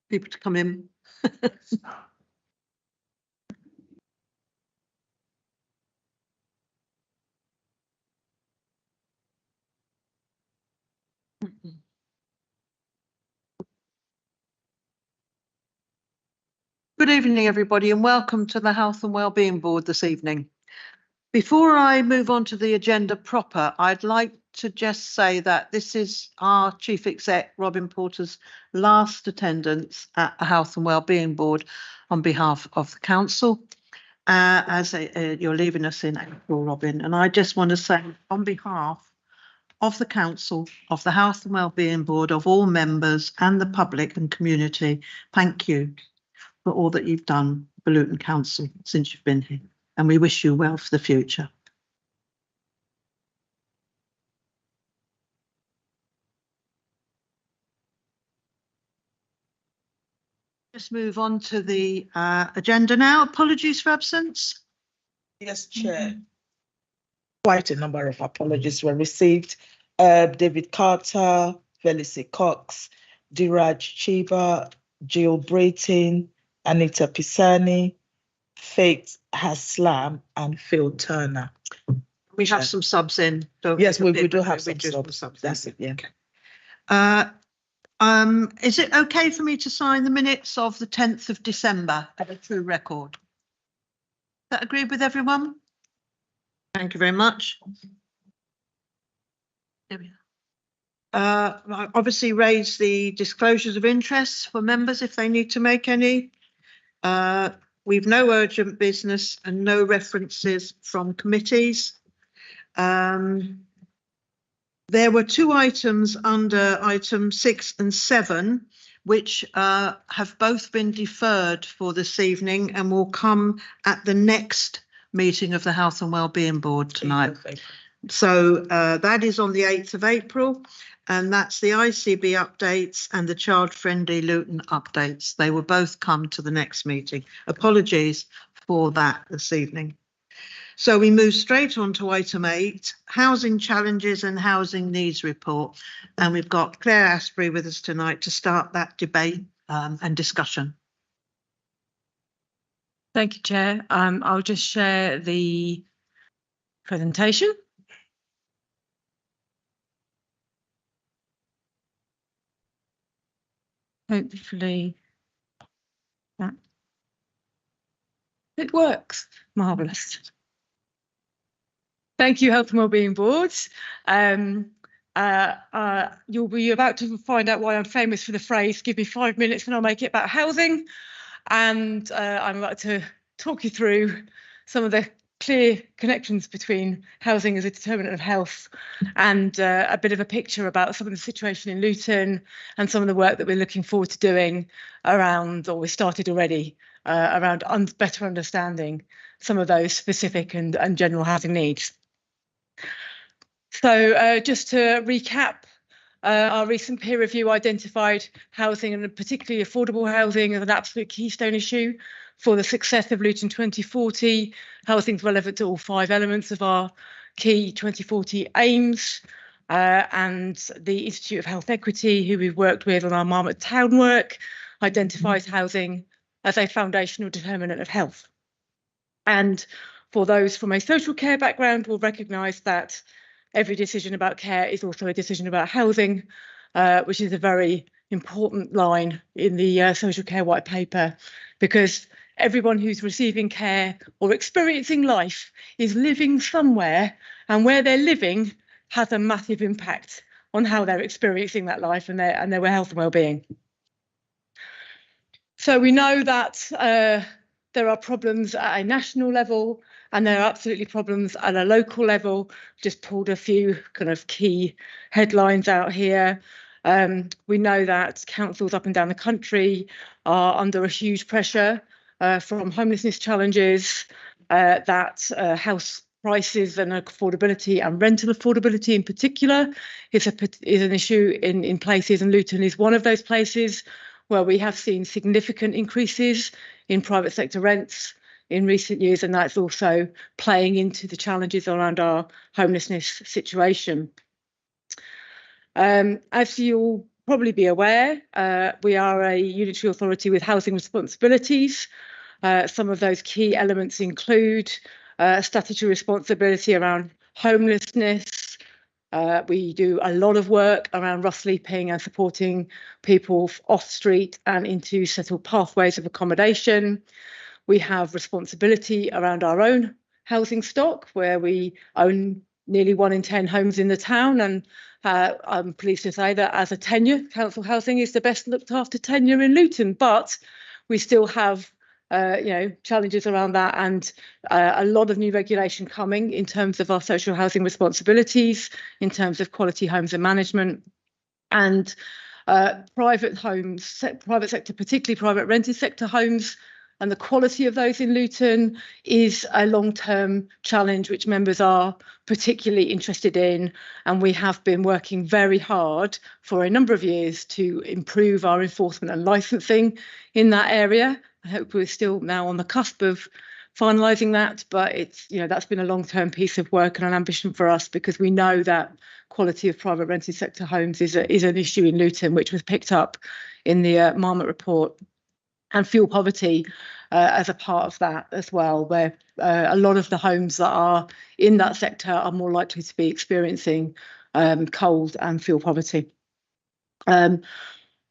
people to come in. Good evening, everybody, and welcome to the Health and Wellbeing Board this evening. Before I move on to the agenda proper, I'd like to just say that this is our Chief Exec, Robin Porter's last attendance at the Health and Wellbeing Board on behalf of the Council, as you're leaving us in April, Robin. And I just want to say on behalf of the Council, of the Health and Wellbeing Board, of all members and the public and community, thank you for all that you've done for Luton Council since you've been here, and we wish you well for the future. Let's move on to the agenda now. Apologies for absence. Yes, Chair. Quite a number of apologies were received. David Carter, Felicie Cox, Diraj Chiba, Jill Brayton, Anita Pisani, Faith Haslam, and Phil Turner. We have some subs in. Yes, we do have some subs. That's it, yeah. Okay. Is it okay for me to sign the minutes of the 10th of December at a true record? That agree with everyone? Thank you very much. There we are. I obviously raise the disclosures of interest for members if they need to make any. We've no urgent business and no references from committees. There were two items under item 6 and 7, which have both been deferred for this evening and will come at the next meeting of the Health and Wellbeing Board tonight. So that is on the 8th of April, and that's the ICB updates and the Child Friendly Luton updates. They will both come to the next meeting. Apologies for that this evening. So we move straight on to item 8, Housing Challenges and Housing Needs Report. And we've got Claire Asprey with us tonight to start that debate and discussion. Thank you, Chair. I'll just share the presentation. Hopefully that it works. Marvellous. Thank you, Health and Wellbeing Board. You'll be about to find out why I'm famous for the phrase, give me 5 minutes and I'll make it about housing. And I'm about to talk you through some of the clear connections between housing as a determinant of health and a bit of a picture about some of the situation in Luton and some of the work that we're looking forward to doing around, or we started already, around better understanding some of those specific and general housing needs. So just to recap, our recent peer review identified housing, and particularly affordable housing, as an absolute keystone issue for the success of Luton 2040. Housing is relevant to all 5 elements of our key 2040 aims. And the Institute of Health Equity, who we've worked with on our Marmot Town work, identifies housing as a foundational determinant of health. And for those from a social care background will recognise that every decision about care is also a decision about housing, which is a very important line in the social care white paper, because everyone who's receiving care or experiencing life is living somewhere, and where they're living has a massive impact on how they're experiencing that life and their health and well-being. So we know that there are problems at a national level, and there are absolutely problems at a local level. Just pulled a few kind of key headlines out here. We know that councils up and down the country are under a huge pressure from homelessness challenges, that house prices and affordability, and rental affordability in particular, is an issue in places, and Luton is one of those places where we have seen significant increases in private sector rents in recent years, and that's also playing into the challenges around our homelessness situation. As you'll probably be aware, we are a unitary authority with housing responsibilities. Some of those key elements include statutory responsibility around homelessness. We do a lot of work around rough sleeping and supporting people off street and into settled pathways of accommodation. We have responsibility around our own housing stock, where we own nearly 1 in 10 homes in the town, and I'm pleased to say that as a tenure, council housing is the best looked after tenure in Luton, but we still have challenges around that, and a lot of new regulation coming in terms of our social housing responsibilities, in terms of quality homes and management, and private homes, private sector, particularly private rented sector homes, and the quality of those in Luton is a long-term challenge which members are particularly interested in, and we have been working very hard for a number of years to improve our enforcement and licensing in that area. I hope we're still now on the cusp of finalising that, but it's, that's been a long-term piece of work and an ambition for us, because we know that quality of private rented sector homes is an issue in Luton, which was picked up in the Marmot report. And fuel poverty as a part of that as well, where a lot of the homes that are in that sector are more likely to be experiencing cold and fuel poverty.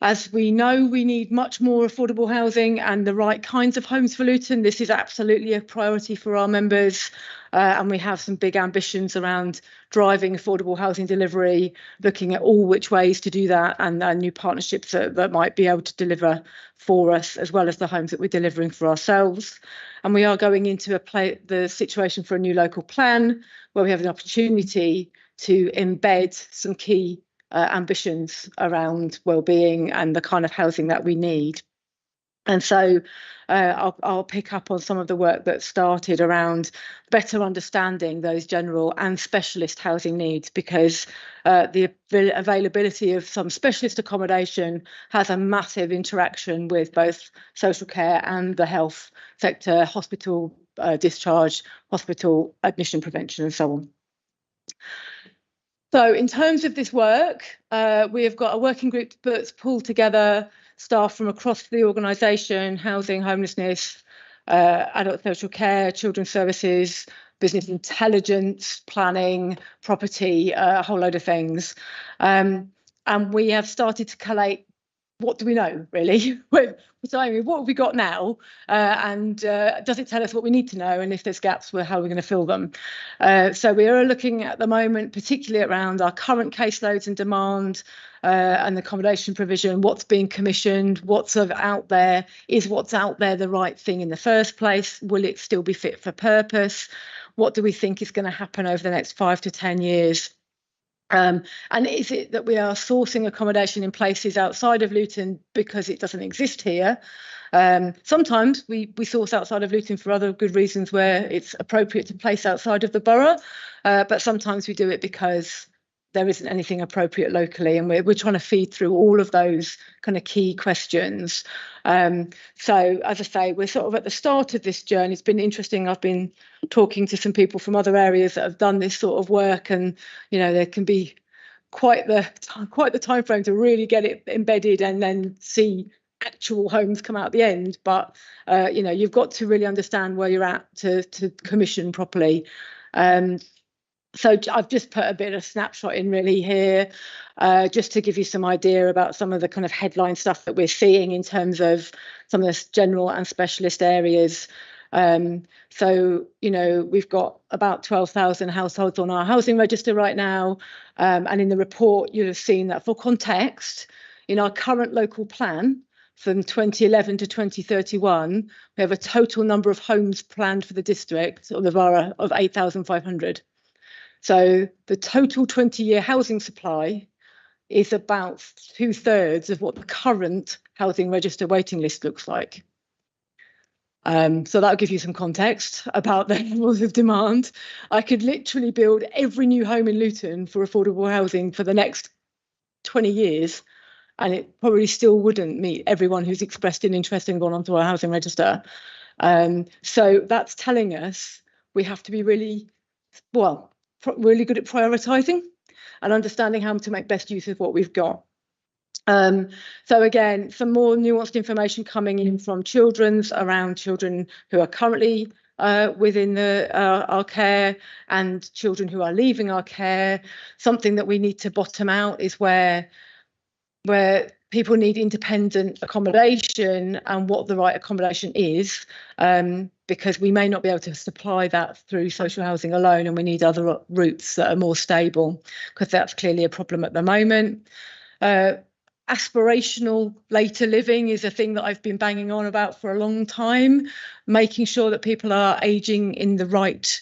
As we know, we need much more affordable housing and the right kinds of homes for Luton. This is absolutely a priority for our members, and we have some big ambitions around driving affordable housing delivery, looking at all which ways to do that, and new partnerships that might be able to deliver for us, as well as the homes that we're delivering for ourselves. And we are going into the situation for a new local plan, where we have an opportunity to embed some key ambitions around wellbeing and the kind of housing that we need. And so I'll pick up on some of the work that started around better understanding those general and specialist housing needs, because the availability of some specialist accommodation has a massive interaction with both social care and the health sector, hospital discharge, hospital admission prevention, and so on. So in terms of this work, we have got a working group that's pulled together staff from across the organisation: housing, homelessness, adult social care, children's services, business intelligence, planning, property, a whole load of things. And we have started to collate, what do we know, really? So what have we got now? And does it tell us what we need to know? And if there's gaps, how are we going to fill them? So we are looking at the moment, particularly around our current caseloads and demand and accommodation provision, what's being commissioned, what's sort of out there. Is what's out there the right thing in the first place? Will it still be fit for purpose? What do we think is going to happen over the next 5 to 10 years? And is it that we are sourcing accommodation in places outside of Luton because it doesn't exist here? Sometimes we source outside of Luton for other good reasons, where it's appropriate to place outside of the borough, but sometimes we do it because there isn't anything appropriate locally, and we're trying to feed through all of those kind of key questions. So as I say, we're sort of at the start of this journey. It's been interesting. I've been talking to some people from other areas that have done this sort of work, and there can be quite the time frame to really get it embedded and then see actual homes come out at the end. But you've got to really understand where you're at to commission properly. So I've just put a bit of snapshot in really here, just to give you some idea about some of the kind of headline stuff that we're seeing in terms of some of the general and specialist areas. So, we've got about 12,000 households on our housing register right now. And in the report, you'll have seen that, for context, in our current local plan from 2011 to 2031, we have a total number of homes planned for the district or the borough of 8,500. So the total 20-year housing supply is about 2/3 of what the current housing register waiting list looks like. So that'll give you some context about the levels of demand. I could literally build every new home in Luton for affordable housing for the next 20 years, and it probably still wouldn't meet everyone who's expressed an interest and gone onto our housing register. So that's telling us we have to be really good at prioritising and understanding how to make best use of what we've got. So again, some more nuanced information coming in from around children who are currently within our care and children who are leaving our care. Something that we need to bottom out is where people need independent accommodation and what the right accommodation is, because we may not be able to supply that through social housing alone, and we need other routes that are more stable, because that's clearly a problem at the moment. Aspirational later living is a thing that I've been banging on about for a long time, making sure that people are aging in the right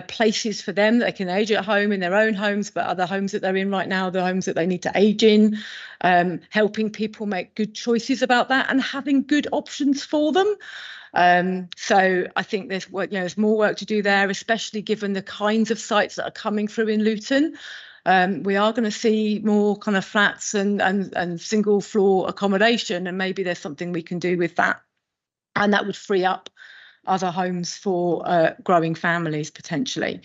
places for them, that they can age at home in their own homes, but other homes that they're in right now, the homes that they need to age in, helping people make good choices about that and having good options for them. So I think there's work, there's more work to do there, especially given the kinds of sites that are coming through in Luton. We are going to see more kind of flats and single floor accommodation, and maybe there's something we can do with that, and that would free up other homes for growing families potentially.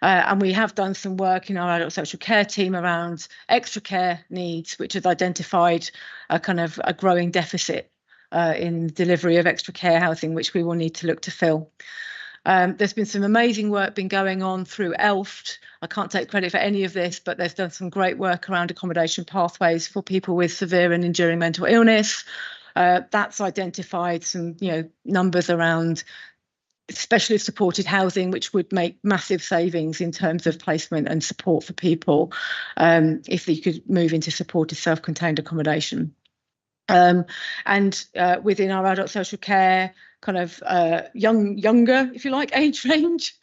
And we have done some work in our adult social care team around extra care needs, which has identified a kind of a growing deficit in delivery of extra care housing, which we will need to look to fill. There's been some amazing work been going on through ELFT. I can't take credit for any of this, but there's done some great work around accommodation pathways for people with severe and enduring mental illness. That's identified some, numbers around specialist supported housing, which would make massive savings in terms of placement and support for people if they could move into supported self-contained accommodation. And within our adult social care kind of younger, if you like, age range,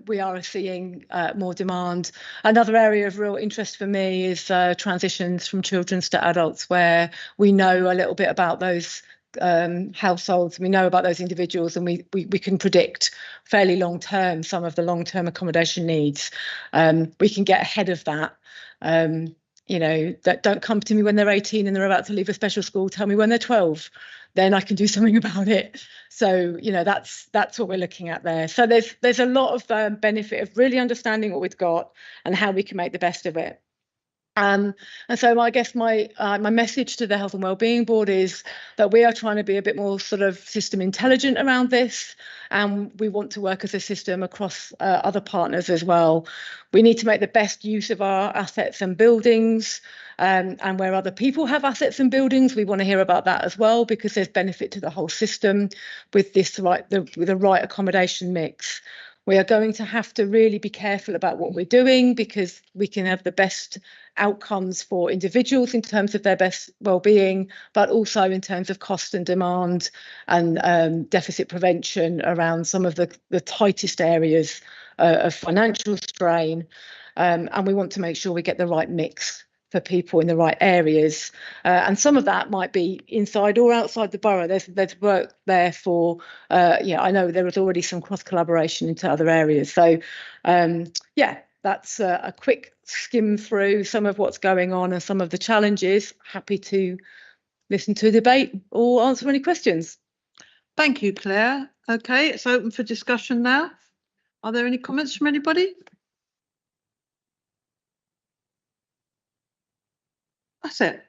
we are seeing more demand. Another area of real interest for me is transitions from children to adults, where we know a little bit about those households, we know about those individuals, and we can predict fairly long term some of the long term accommodation needs. We can get ahead of that. That don't come to me when they're 18 and they're about to leave a special school. Tell me when they're 12, then I can do something about it. So that's what we're looking at there. So there's a lot of benefit of really understanding what we've got and how we can make the best of it. And so I guess my message to the Health and Wellbeing Board is that we are trying to be a bit more sort of system intelligent around this, and we want to work as a system across other partners as well. We need to make the best use of our assets and buildings, and where other people have assets and buildings, we want to hear about that as well, because there's benefit to the whole system with this with the right accommodation mix. We are going to have to really be careful about what we're doing, because we can have the best outcomes for individuals in terms of their best well-being, but also in terms of cost and demand and deficit prevention around some of the tightest areas of financial strain. And we want to make sure we get the right mix for people in the right areas, and some of that might be inside or outside the borough. There's work there for I know there was already some cross collaboration into other areas. So that's a quick skim through some of what's going on and some of the challenges. Happy to listen to a debate or answer any questions. Thank you, Claire. Okay, it's open for discussion now. Are there any comments from anybody? That's it.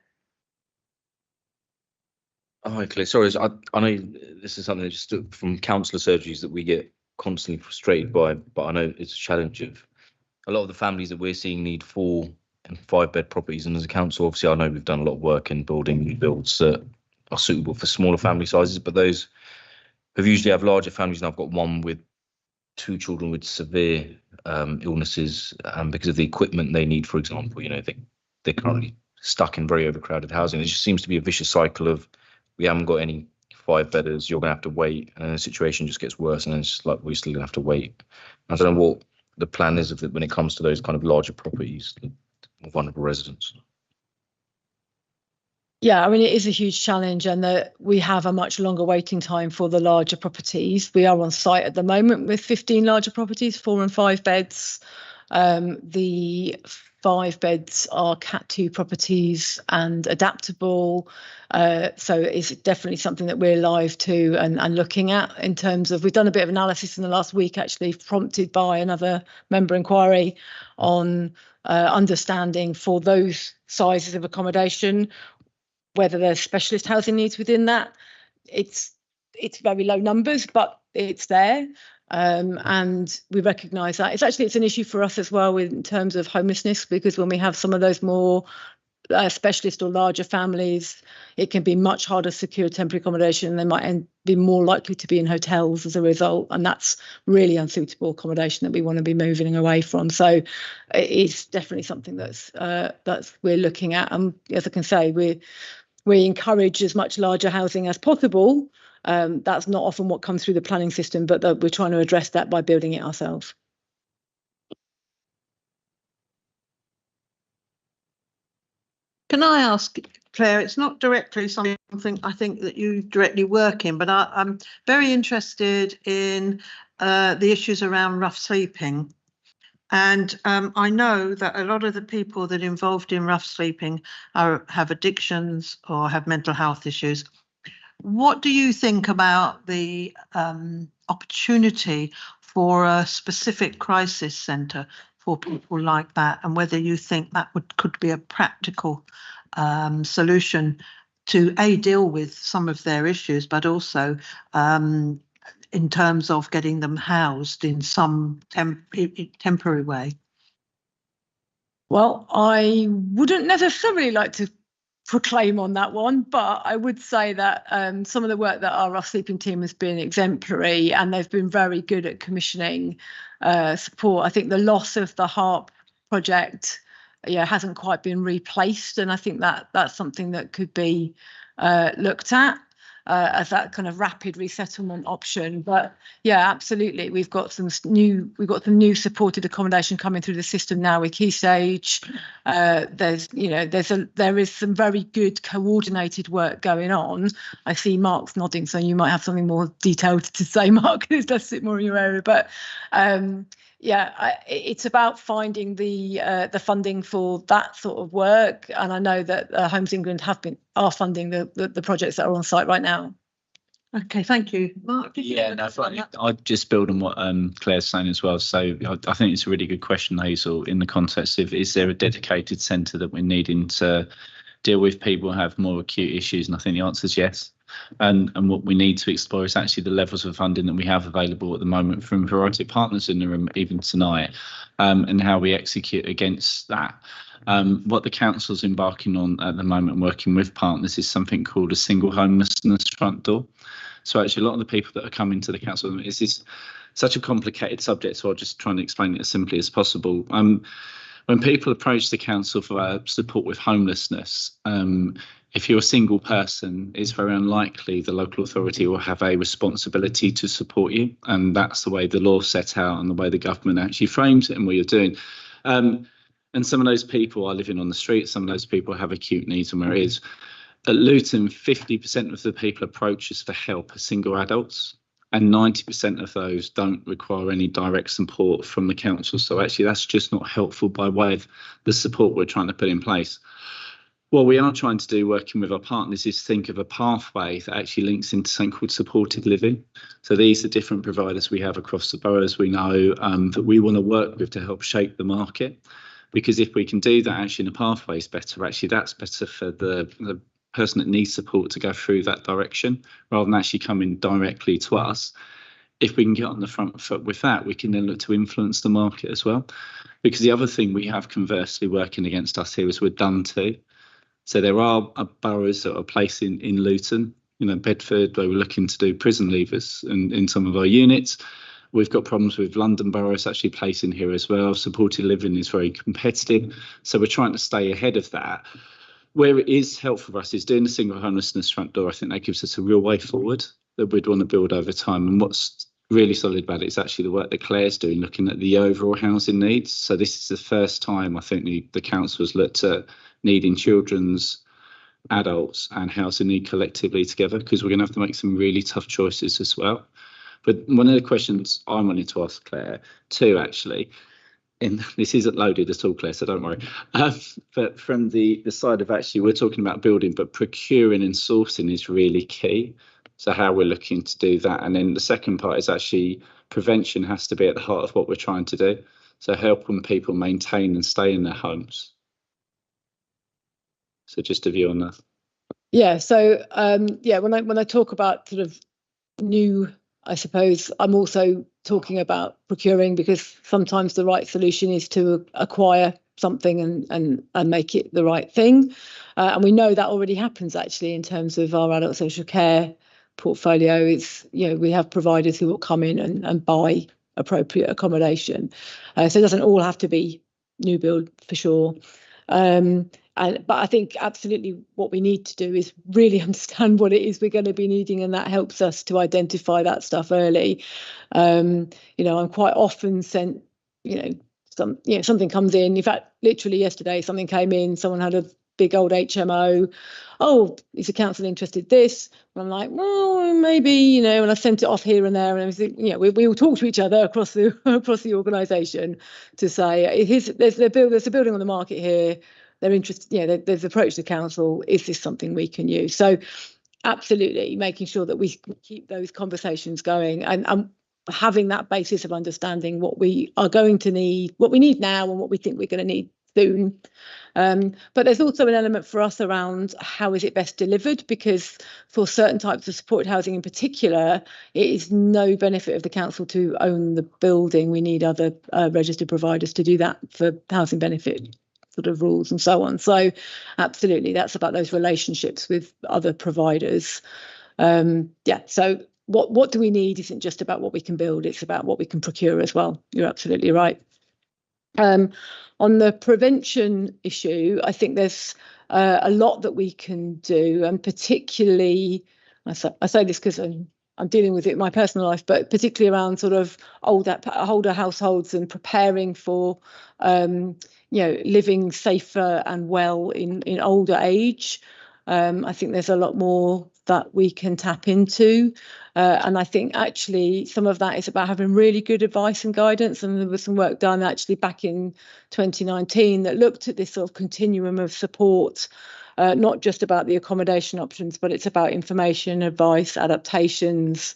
Hi, Claire. Sorry, I know this is something just from councillor surgeries that we get constantly frustrated by, but I know it's a challenge of a lot of the families that we're seeing need 4 and 5 bed properties. And as a council, obviously, I know we've done a lot of work in building new builds that are suitable for smaller family sizes, but those who usually have larger families. And I've got one with 2 children with severe illnesses, because of the equipment they need, for example. They're currently stuck in very overcrowded housing. It just seems to be a vicious cycle of, we haven't got any 5 bedders, you're going to have to wait, and then the situation just gets worse, and then it's just like we're still going to have to wait. I don't know what the plan is when it comes to those kind of larger properties, more vulnerable residents. Yeah, I mean, it is a huge challenge, and we have a much longer waiting time for the larger properties. We are on site at the moment with 15 larger properties, 4 and 5 beds. The 5 beds are Cat 2 properties and adaptable. So it's definitely something that we're live to and looking at in terms of, we've done a bit of analysis in the last week, actually prompted by another member inquiry on understanding for those sizes of accommodation, whether there's specialist housing needs within that. It's very low numbers, but it's there. And we recognise that it's an issue for us as well in terms of homelessness, because when we have some of those more specialist or larger families, it can be much harder to secure temporary accommodation. They might be more likely to be in hotels as a result, and that's really unsuitable accommodation that we want to be moving away from. So it's definitely something that's we're looking at. And as I can say, we encourage as much larger housing as possible. That's not often what comes through the planning system, but we're trying to address that by building it ourselves. Can I ask, Claire, it's not directly something I think that you directly work in, but I'm very interested in the issues around rough sleeping. And I know that a lot of the people that are involved in rough sleeping have addictions or have mental health issues. What do you think about the opportunity for a specific crisis centre for people like that, and whether you think that could be a practical solution to deal with some of their issues, but also in terms of getting them housed in some temporary way? Well, I wouldn't necessarily like to proclaim on that one, but I would say that some of the work that our rough sleeping team has been exemplary, and they've been very good at commissioning support. I think the loss of the HARP project hasn't quite been replaced, and I think that that's something that could be looked at as that kind of rapid resettlement option. But yeah, absolutely, we've got some new supported accommodation coming through the system now with Key Stage. There is some very good coordinated work going on. I see Mark's nodding, so you might have something more detailed to say, Mark. This does sit more in your area, but it's about finding the funding for that sort of work, and I know that Homes England are funding the projects that are on site right now. Okay, thank you, Mark. I'd just build on what Claire's saying as well. So I think it's a really good question, Hazel, in the context of, is there a dedicated centre that we're needing to deal with people who have more acute issues? And I think the answer is yes. And what we need to explore is actually the levels of funding that we have available at the moment from a variety of partners in the room, even tonight, and how we execute against that. What the council's embarking on at the moment, working with partners, is something called a single homelessness front door. So actually, a lot of the people that are coming to the council, this is such a complicated subject, so I'll just try and explain it as simply as possible. When people approach the council for support with homelessness, if you're a single person, it's very unlikely the local authority will have a responsibility to support you. And that's the way the law set out and the way the government actually frames it and what you're doing. And some of those people are living on the street. Some of those people have acute needs, and where it is. At Luton, 50% of the people approach us for help are single adults, and 90% of those don't require any direct support from the council. So actually, that's just not helpful by way of the support we're trying to put in place. What we are trying to do, working with our partners, is think of a pathway that actually links into something called supported living. So these are different providers we have across the boroughs. We know that we want to work with to help shape the market, because if we can do that actually in a pathway is better, actually that's better for the person that needs support to go through that direction rather than actually coming directly to us. If we can get on the front foot with that, we can then look to influence the market as well. Because the other thing we have conversely working against us here is we're done to. So there are boroughs that are placed in Luton, Bedford, where we're looking to do prison leavers in some of our units. We've got problems with London boroughs actually placing here as well. Supported living is very competitive. So we're trying to stay ahead of that. Where it is helpful for us is doing the single homelessness front door. I think that gives us a real way forward that we'd want to build over time. And what's really solid about it is actually the work that Claire's doing, looking at the overall housing needs. So this is the first time I think the council has looked at needing children's, adults and housing need collectively together, because we're going to have to make some really tough choices as well. But one of the questions I wanted to ask Claire too, actually, this isn't loaded at all, Claire, so don't worry. But from the side of actually, we're talking about building, but procuring and sourcing is really key. So how we're looking to do that. And then the second part is actually prevention has to be at the heart of what we're trying to do. So helping people maintain and stay in their homes. So just a view on that. Yeah. So when I talk about sort of new, I suppose I'm also talking about procuring, because sometimes the right solution is to acquire something and make it the right thing. And we know that already happens actually in terms of our adult social care portfolio. It's, we have providers who will come in and buy appropriate accommodation. So it doesn't all have to be new build for sure. But I think absolutely what we need to do is really understand what it is we're going to be needing, and that helps us to identify that stuff early. I'm quite often sent, something comes in. In fact, literally yesterday, something came in. Someone had a big old HMO. Oh, is the council interested in this? And I'm like, well, maybe, and I sent it off here and there, and everything. We all talk to each other across the organisation to say, there's a building on the market here. They're interested, they've approached the council. Is this something we can use? So absolutely making sure that we keep those conversations going and having that basis of understanding what we are going to need, what we need now and what we think we're going to need soon. But there's also an element for us around how is it best delivered, because for certain types of supported housing in particular, it is no benefit of the council to own the building. We need other registered providers to do that for housing benefit sort of rules and so on. So absolutely, that's about those relationships with other providers. So what do we need isn't just about what we can build, it's about what we can procure as well. You're absolutely right. On the prevention issue, I think there's a lot that we can do, and particularly, I say this because I'm dealing with it in my personal life, but particularly around sort of older households and preparing for living safer and well in older age. I think there's a lot more that we can tap into. And I think actually some of that is about having really good advice and guidance. And there was some work done actually back in 2019 that looked at this sort of continuum of support, not just about the accommodation options, but it's about information, advice, adaptations,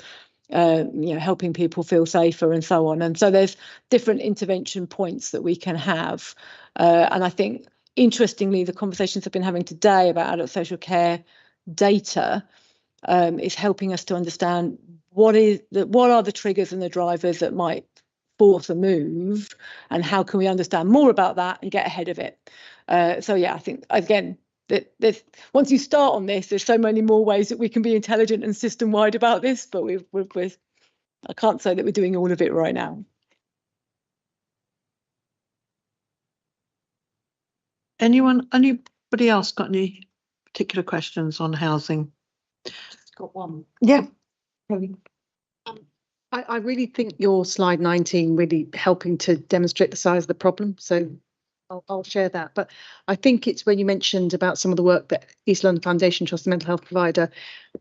helping people feel safer and so on. And so there's different intervention points that we can have. And I think, interestingly, the conversations I've been having today about adult social care data is helping us to understand what are the triggers and the drivers that might force a move, and how can we understand more about that and get ahead of it. I think, again, that once you start on this, there's so many more ways that we can be intelligent and system wide about this, but I can't say that we're doing all of it right now. Anybody else got any particular questions on housing? Just got one. Yeah. I really think your slide 19 really helping to demonstrate the size of the problem. So I'll share that. But I think it's when you mentioned about some of the work that East London Foundation Trust, the mental health provider,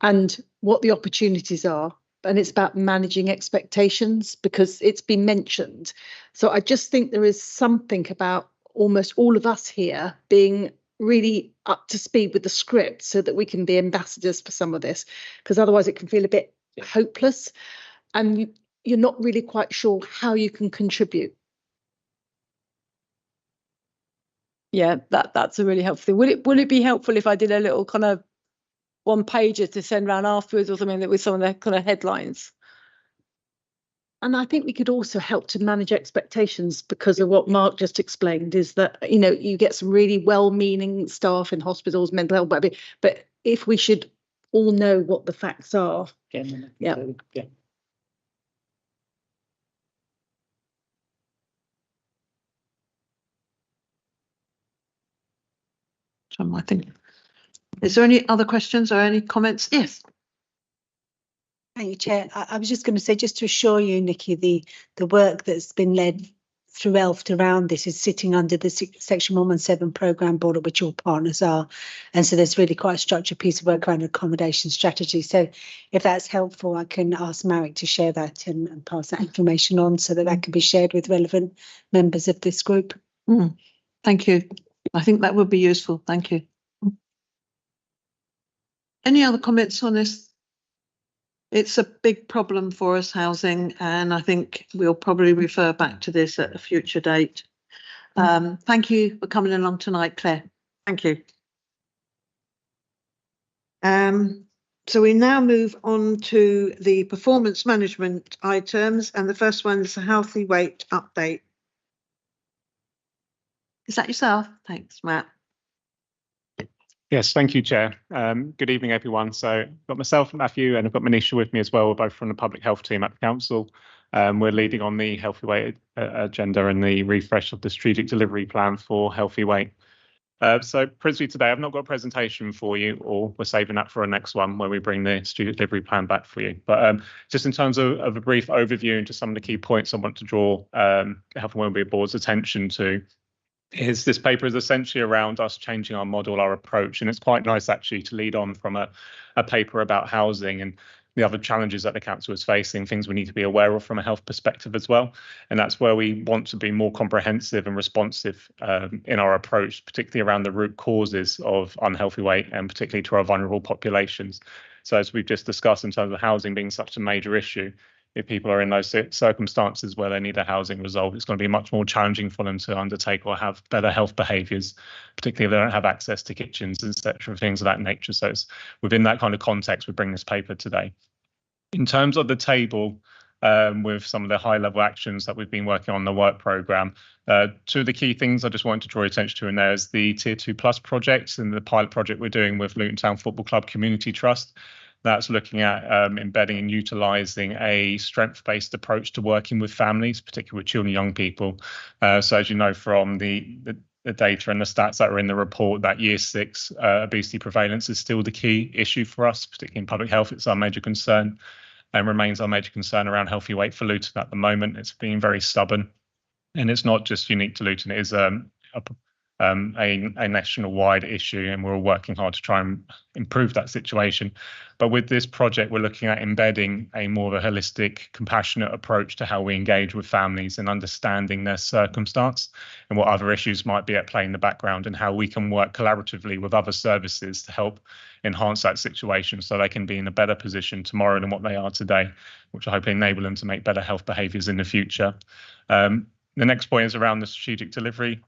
and what the opportunities are. And it's about managing expectations, because it's been mentioned. So I just think there is something about almost all of us here being really up to speed with the script so that we can be ambassadors for some of this, because otherwise it can feel a bit hopeless and you're not really quite sure how you can contribute. Yeah, that's a really helpful thing. Would it be helpful if I did a little kind of one pager to send around afterwards or something that with some of the kind of headlines? And I think we could also help to manage expectations, because of what Mark just explained, is that, you get some really well-meaning staff in hospitals, mental health, but if we should all know what the facts are. Yeah. I think. Is there any other questions or any comments? Yes. Thank you, Chair. I was just going to say, just to assure you, Nikki, the work that's been led through ELFT around this is sitting under the Section 117 programme board, at which all partners are. And so there's really quite a structured piece of work around accommodation strategy. So if that's helpful, I can ask Marek to share that and pass that information on so that that can be shared with relevant members of this group. Thank you. I think that would be useful. Thank you. Any other comments on this? It's a big problem for us, housing, and I think we'll probably refer back to this at a future date. Thank you for coming along tonight, Claire. Thank you. So we now move on to the performance management items, and the first one is a healthy weight update. Is that yourself? Thanks, Matt. Yes, thank you, Chair. Good evening, everyone. So I've got myself, Matthew, and I've got Manisha with me as well. We're both from the public health team at the council. We're leading on the healthy weight agenda and the refresh of the strategic delivery plan for healthy weight. So principally today, I've not got a presentation for you, or we're saving that for our next one where we bring the strategic delivery plan back for you. But just in terms of a brief overview and just some of the key points I want to draw Health and Wellbeing Board's attention to, is this paper is essentially around us changing our model, our approach, and it's quite nice actually to lead on from a paper about housing and the other challenges that the council is facing, things we need to be aware of from a health perspective as well. And that's where we want to be more comprehensive and responsive in our approach, particularly around the root causes of unhealthy weight and particularly to our vulnerable populations. So as we've just discussed in terms of housing being such a major issue, if people are in those circumstances where they need a housing resolved, it's going to be much more challenging for them to undertake or have better health behaviours, particularly if they don't have access to kitchens, etc., things of that nature. So it's within that kind of context we bring this paper today. In terms of the table, with some of the high-level actions that we've been working on the work programme, two of the key things I just wanted to draw attention to in there is the Tier 2 Plus projects and the pilot project we're doing with Luton Town Football Club Community Trust. That's looking at embedding and utilising a strength-based approach to working with families, particularly with children and young people. So as you know from the data and the stats that are in the report, that Year 6 obesity prevalence is still the key issue for us, particularly in public health. It's our major concern and remains our major concern around healthy weight for Luton at the moment. It's been very stubborn, and it's not just unique to Luton. It is a national-wide issue, and we're all working hard to try and improve that situation. But with this project, we're looking at embedding a more of a holistic, compassionate approach to how we engage with families and understanding their circumstance and what other issues might be at play in the background, and how we can work collaboratively with other services to help enhance that situation so they can be in a better position tomorrow than what they are today, which will hopefully enable them to make better health behaviours in the future. The next point is around the strategic delivery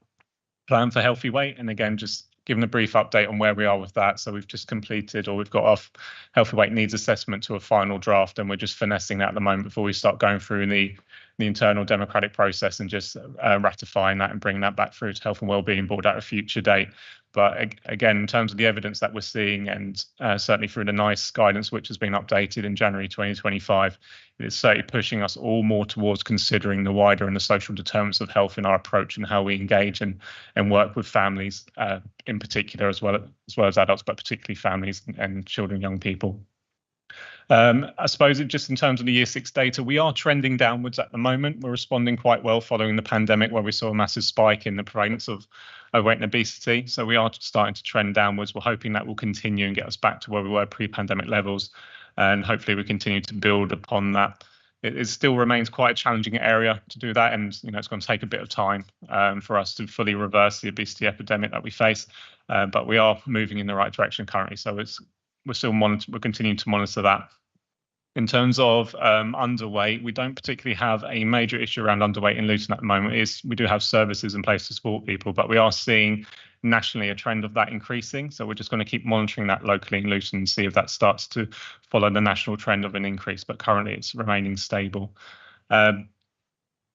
plan for healthy weight, and again just giving a brief update on where we are with that. So we've just completed, or we've got our healthy weight needs assessment to a final draft, and we're just finessing that at the moment before we start going through the internal democratic process and just ratifying that and bringing that back through to Health and Wellbeing Board at a future date. But again, in terms of the evidence that we're seeing, and certainly through the NICE guidance, which has been updated in January 2025, it's certainly pushing us all more towards considering the wider and the social determinants of health in our approach and how we engage and work with families in particular, as well as adults, but particularly families and children, young people. I suppose just in terms of the Year 6 data, we are trending downwards at the moment. We're responding quite well following the pandemic, where we saw a massive spike in the prevalence of overweight and obesity. So we are starting to trend downwards. We're hoping that will continue and get us back to where we were pre-pandemic levels. And hopefully we continue to build upon that. It still remains quite a challenging area to do that. And it's going to take a bit of time for us to fully reverse the obesity epidemic that we face. But we are moving in the right direction currently. So we're continuing to monitor that. In terms of underweight, we don't particularly have a major issue around underweight in Luton at the moment. We do have services in place to support people, but we are seeing nationally a trend of that increasing. So we're just going to keep monitoring that locally in Luton and see if that starts to follow the national trend of an increase. But currently it's remaining stable. And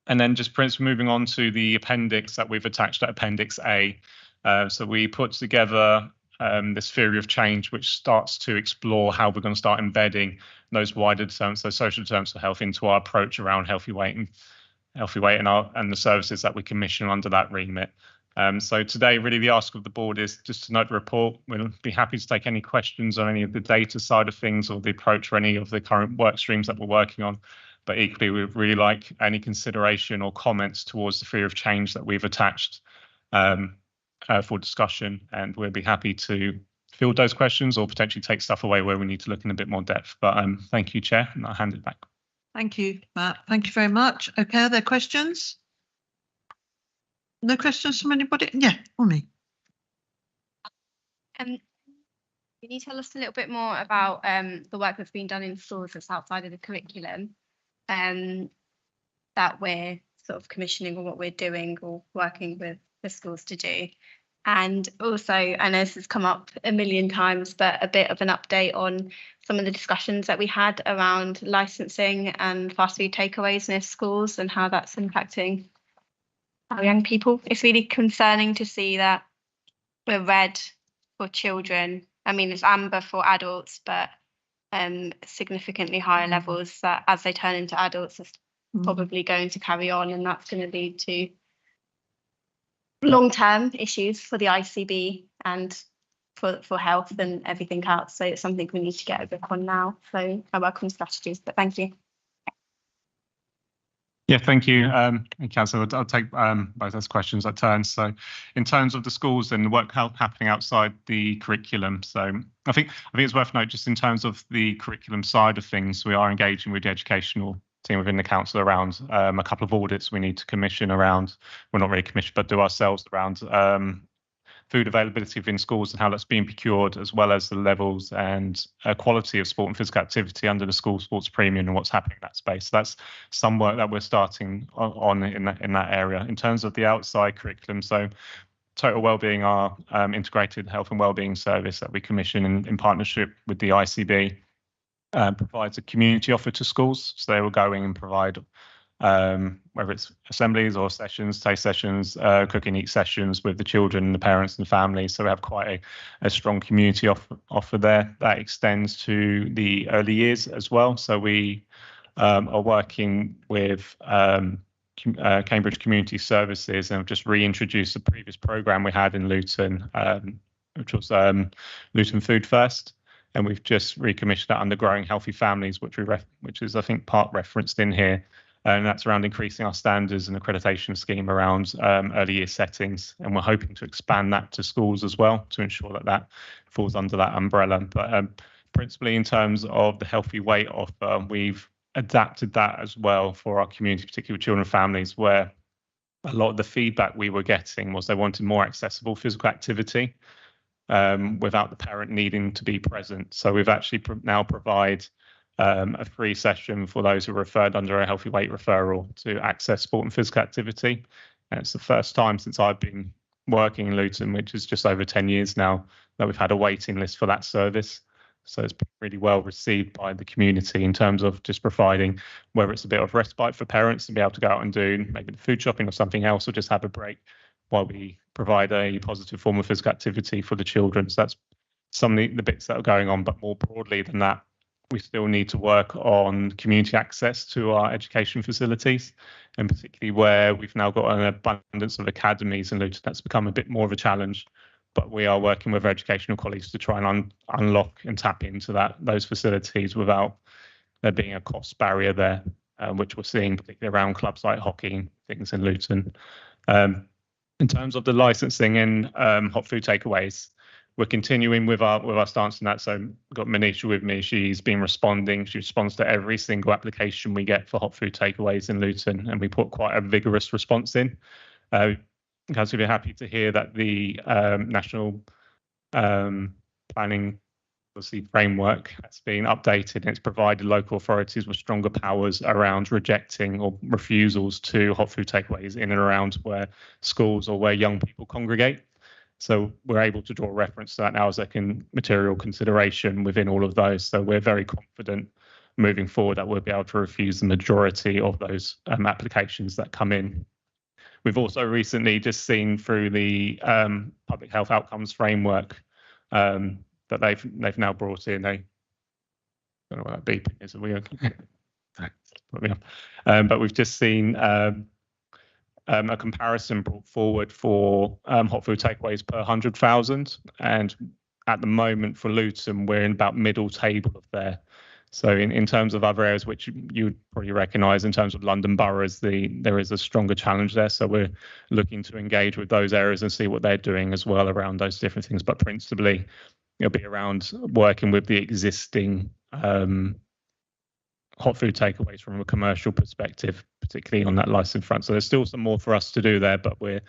then just moving on to the appendix that we've attached at Appendix A. So we put together this theory of change, which starts to explore how we're going to start embedding those wider terms, those social terms for health, into our approach around healthy weight and the services that we commission under that remit. So today, really, the ask of the board is just to note the report. We'll be happy to take any questions on any of the data side of things or the approach or any of the current work streams that we're working on. But equally, we'd really like any consideration or comments towards the theory of change that we've attached for discussion, and we'll be happy to field those questions or potentially take stuff away where we need to look in a bit more depth. But thank you, Chair, and I'll hand it back. Thank you, Matt. Thank you very much. Okay, are there questions? No questions from anybody? Yeah, on me. Can you tell us a little bit more about the work that's been done in schools that's outside of the curriculum that we're sort of commissioning, or what we're doing or working with the schools to do? And also, I know this has come up a million times, but a bit of an update on some of the discussions that we had around licensing and fast food takeaways in schools and how that's impacting our young people. It's really concerning to see that we're red for children. I mean, it's amber for adults, but significantly higher levels that as they turn into adults is probably going to carry on, and that's going to lead to long-term issues for the ICB and for health and everything else. So it's something we need to get a grip on now. So I welcome strategies, but thank you. Yeah, thank you, Councillor. I'll take both those questions at turn. So in terms of the schools and the work happening outside the curriculum, so I think it's worth noting, just in terms of the curriculum side of things, we are engaging with the educational team within the council around a couple of audits we need to commission around, well, not really commission, but do ourselves around food availability within schools and how that's being procured, as well as the levels and quality of sport and physical activity under the school sports premium and what's happening in that space. So that's some work that we're starting on in that area. In terms of the outside curriculum, so Total Wellbeing, our integrated health and wellbeing service that we commission in partnership with the ICB, provides a community offer to schools. So they will go in and provide whether it's assemblies or sessions, taste sessions, cook and eat sessions with the children, the parents and the families. So we have quite a strong community offer there. That extends to the early years as well. So we are working with Cambridge Community Services, and have just reintroduced the previous programme we had in Luton, which was Luton Food First. And we've just recommissioned that under Growing Healthy Families, which is, I think, part referenced in here. And that's around increasing our standards and accreditation scheme around early year settings. And we're hoping to expand that to schools as well to ensure that that falls under that umbrella. But principally in terms of the healthy weight offer, we've adapted that as well for our community, particularly with children and families, where a lot of the feedback we were getting was they wanted more accessible physical activity without the parent needing to be present. So we've actually now provide a free session for those who are referred under a healthy weight referral to access sport and physical activity. And it's the first time since I've been working in Luton, which is just over 10 years now, that we've had a waiting list for that service. So it's been really well received by the community in terms of just providing, whether it's a bit of respite for parents to be able to go out and do maybe the food shopping or something else, or just have a break while we provide a positive form of physical activity for the children. So that's some of the bits that are going on. But more broadly than that, we still need to work on community access to our education facilities, and particularly where we've now got an abundance of academies in Luton, that's become a bit more of a challenge. But we are working with educational colleagues to try and unlock and tap into those facilities without there being a cost barrier there, which we're seeing particularly around clubs like hockey and things in Luton. In terms of the licensing and hot food takeaways, we're continuing with our stance on that. So I've got Manisha with me. She's been responding. She responds to every single application we get for hot food takeaways in Luton, and we put quite a vigorous response in. Guys, we'd be happy to hear that the national planning policy framework has been updated, and it's provided local authorities with stronger powers around rejecting or refusals to hot food takeaways in and around where schools or where young people congregate. So we're able to draw reference to that now as a material consideration within all of those. So we're very confident moving forward that we'll be able to refuse the majority of those applications that come in. We've also recently just seen through the public health outcomes framework that they've now brought in I don't know what that beeping is. Are we okay? But we've just seen a comparison brought forward for hot food takeaways per 100,000, and at the moment for Luton we're in about middle table of there. So in terms of other areas which you would probably recognise, in terms of London boroughs, there is a stronger challenge there. So we're looking to engage with those areas and see what they're doing as well around those different things. But principally, it'll be around working with the existing hot food takeaways from a commercial perspective, particularly on that licensing front. So there's still some more for us to do there, but we're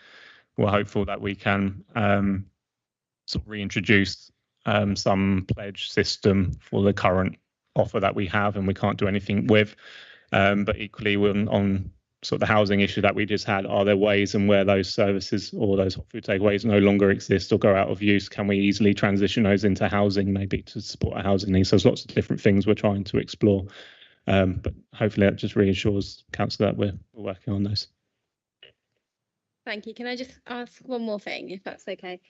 hopeful that we can sort of reintroduce some pledge system for the current offer that we have and we can't do anything with. But equally, on sort of the housing issue that we just had, are there ways and where those services or those hot food takeaways no longer exist or go out of use, can we easily transition those into housing, maybe to support our housing needs? So there's lots of different things we're trying to explore. But hopefully that just reassures council that we're working on those. Thank you. Can I just ask one more thing, if that's okay?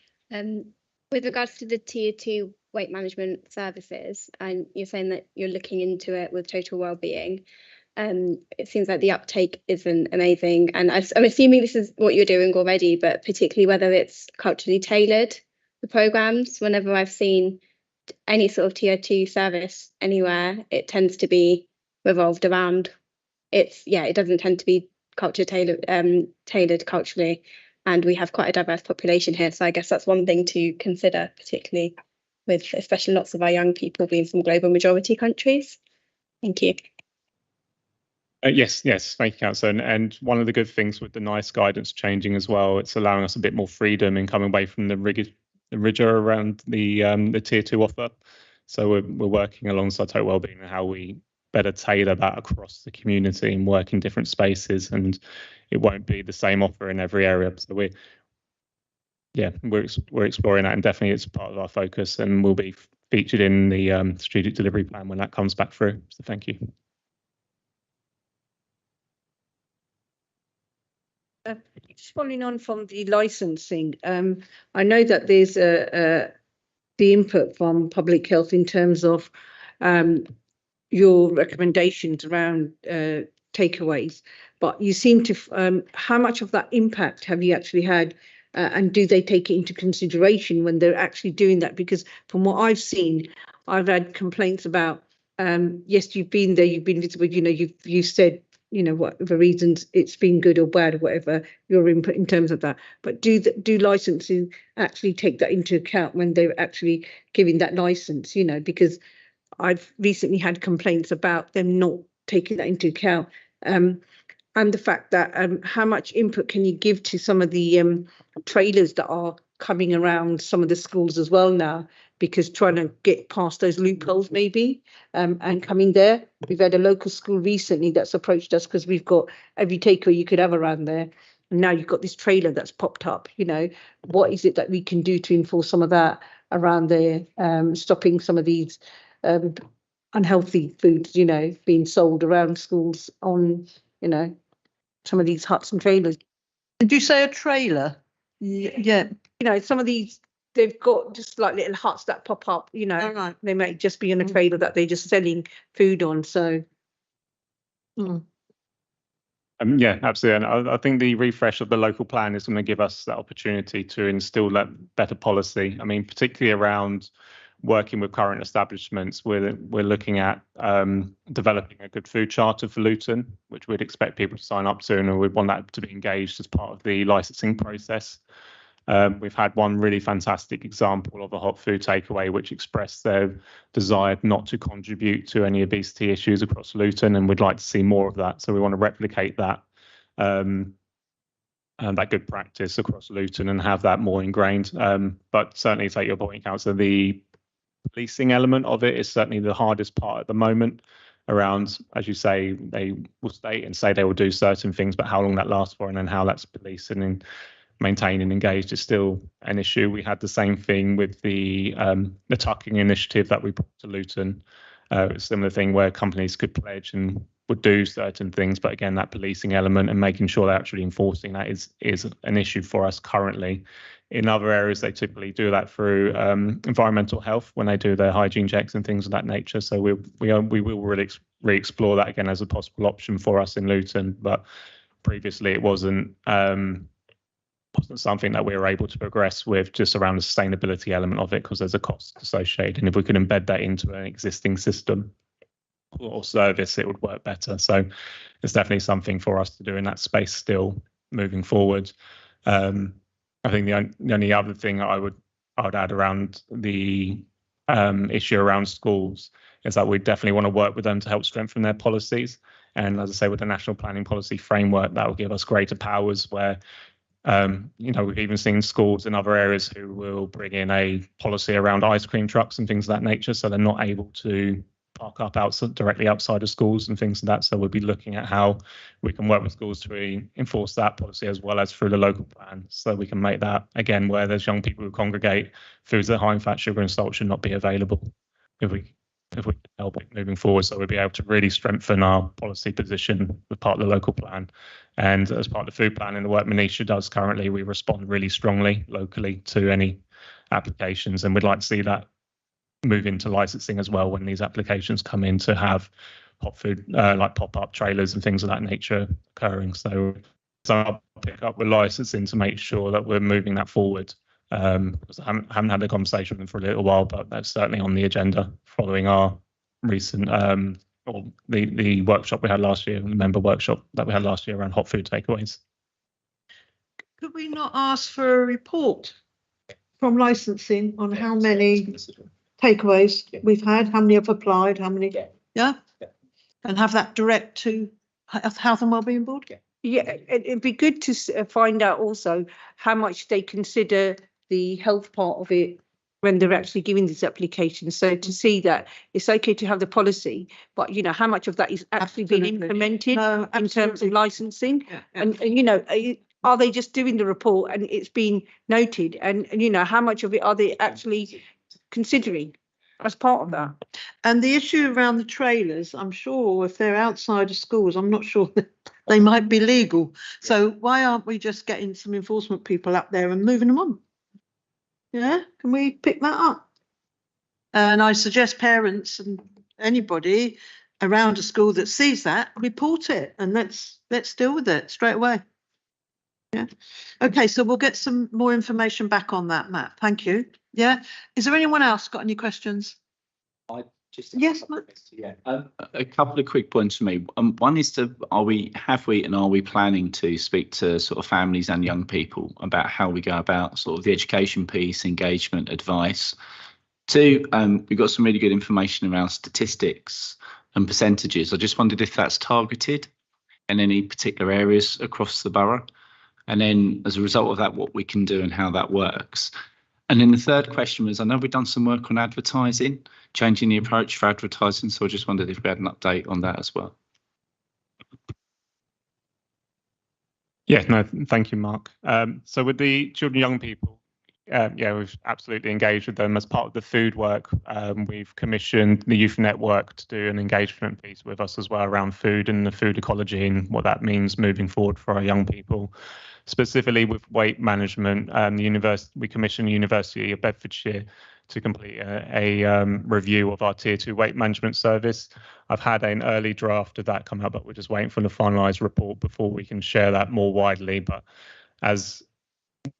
With regards to the tier 2 weight management services, and you're saying that you're looking into it with Total Wellbeing, it seems like the uptake isn't amazing. And I'm assuming this is what you're doing already, but particularly whether it's culturally tailored, the programmes. Whenever I've seen any sort of tier 2 service anywhere, it tends to be revolved around, it doesn't tend to be tailored culturally. And we have quite a diverse population here. So I guess that's one thing to consider, particularly with especially lots of our young people being from global majority countries. Thank you. Yes, thank you, Councillor. And one of the good things with the NICE guidance changing as well, it's allowing us a bit more freedom in coming away from the rigor around the tier 2 offer. So we're working alongside Total Wellbeing and how we better tailor that across the community and work in different spaces, and it won't be the same offer in every area. So we're exploring that, and definitely it's part of our focus and will be featured in the strategic delivery plan when that comes back through. So thank you. Just following on from the licensing, I know that there's the input from public health in terms of your recommendations around takeaways, but you seem to, how much of that impact have you actually had, and do they take it into consideration when they're actually doing that? Because from what I've seen, I've had complaints about, yes, you've been there, you've been visible, you've said, what the reasons it's been good or bad or whatever your input in terms of that, but do licensing actually take that into account when they're actually giving that license? Because I've recently had complaints about them not taking that into account, and the fact that how much input can you give to some of the trailers that are coming around some of the schools as well now, because trying to get past those loopholes maybe, and coming there. We've had a local school recently that's approached us because we've got every takeaway you could have around there, and now you've got this trailer that's popped up. What is it that we can do to enforce some of that around there, stopping some of these unhealthy foods, being sold around schools on, some of these huts and trailers. Did you say a trailer? Yeah. Some of these, they've got just like little huts that pop up, Right. They may just be in a trailer that they're just selling food on. So. Yeah, absolutely. And I think the refresh of the local plan is going to give us that opportunity to instill that better policy. I mean, particularly around working with current establishments, we're looking at developing a good food charter for Luton, which we'd expect people to sign up to, and we'd want that to be engaged as part of the licensing process. We've had one really fantastic example of a hot food takeaway which expressed their desire not to contribute to any obesity issues across Luton, and we'd like to see more of that. So we want to replicate that and that good practice across Luton and have that more ingrained. But certainly, take your point, Councillor, the policing element of it is certainly the hardest part at the moment. Around, as you say, they will state and say they will do certain things, but how long that lasts for and then how that's policed and maintained and engaged is still an issue. We had the same thing with the tucking initiative that we brought to Luton. A similar thing where companies could pledge and would do certain things, but again, that policing element and making sure they're actually enforcing that is an issue for us currently. In other areas, they typically do that through environmental health when they do their hygiene checks and things of that nature. So we will really re-explore that again as a possible option for us in Luton. But previously, it wasn't something that we were able to progress with, just around the sustainability element of it, because there's a cost associated, and if we could embed that into an existing system. or service, it would work better. So it's definitely something for us to do in that space still moving forward. I think the only other thing I would add around the issue around schools is that we definitely want to work with them to help strengthen their policies. And as I say, with the National Planning Policy Framework, that will give us greater powers where, we've even seen schools in other areas who will bring in a policy around ice cream trucks and things of that nature. So they're not able to park up directly outside of schools and things like that. So we'll be looking at how we can work with schools to enforce that policy as well as through the local plan. So we can make that, again, where there's young people who congregate, foods that are high in fat, sugar and salt should not be available if we can help it moving forward. So we'll be able to really strengthen our policy position as part of the local plan. And as part of the food plan and the work Manisha does currently, we respond really strongly locally to any applications. And we'd like to see that move into licensing as well when these applications come in, to have hot food like pop-up trailers and things of that nature occurring. So I'll pick up with licensing to make sure that we're moving that forward. Because I haven't had a conversation with them for a little while, but that's certainly on the agenda following our recent or the workshop we had last year, the member workshop that we had last year around hot food takeaways. Could we not ask for a report from licensing on how many takeaways we've had, how many have applied, how many? Yeah. And have that direct to Health and Wellbeing Board? Yeah, it'd be good to find out also how much they consider the health part of it when they're actually giving these applications. So to see that it's okay to have the policy, but how much of that is actually being implemented in terms of licensing, and are they just doing the report and it's been noted, and how much of it are they actually considering as part of that? And the issue around the trailers, I'm sure if they're outside of schools, I'm not sure that they might be legal. So why aren't we just getting some enforcement people up there and moving them on? Yeah, can we pick that up? And I suggest parents and anybody around a school that sees that, report it, and let's deal with it straight away. Yeah. Okay, so we'll get some more information back on that, Matt. Thank you. Yeah. Is there anyone else got any questions? Yes, Matt. Yeah. A couple of quick points for me. One is are we planning to speak to sort of families and young people about how we go about sort of the education piece, engagement, advice? Two, we've got some really good information around statistics and percentages. I just wondered if that's targeted in any particular areas across the borough. And then as a result of that, what we can do and how that works. And then the third question was, I know we've done some work on advertising, changing the approach for advertising. So I just wondered if we had an update on that as well. Yeah, no, thank you, Mark. So with the children and young people, we've absolutely engaged with them as part of the food work. We've commissioned the Youth Network to do an engagement piece with us as well around food and the food ecology and what that means moving forward for our young people. Specifically with weight management, we commissioned the University of Bedfordshire to complete a review of our Tier 2 weight management service. I've had an early draft of that come out, but we're just waiting for the finalised report before we can share that more widely. But as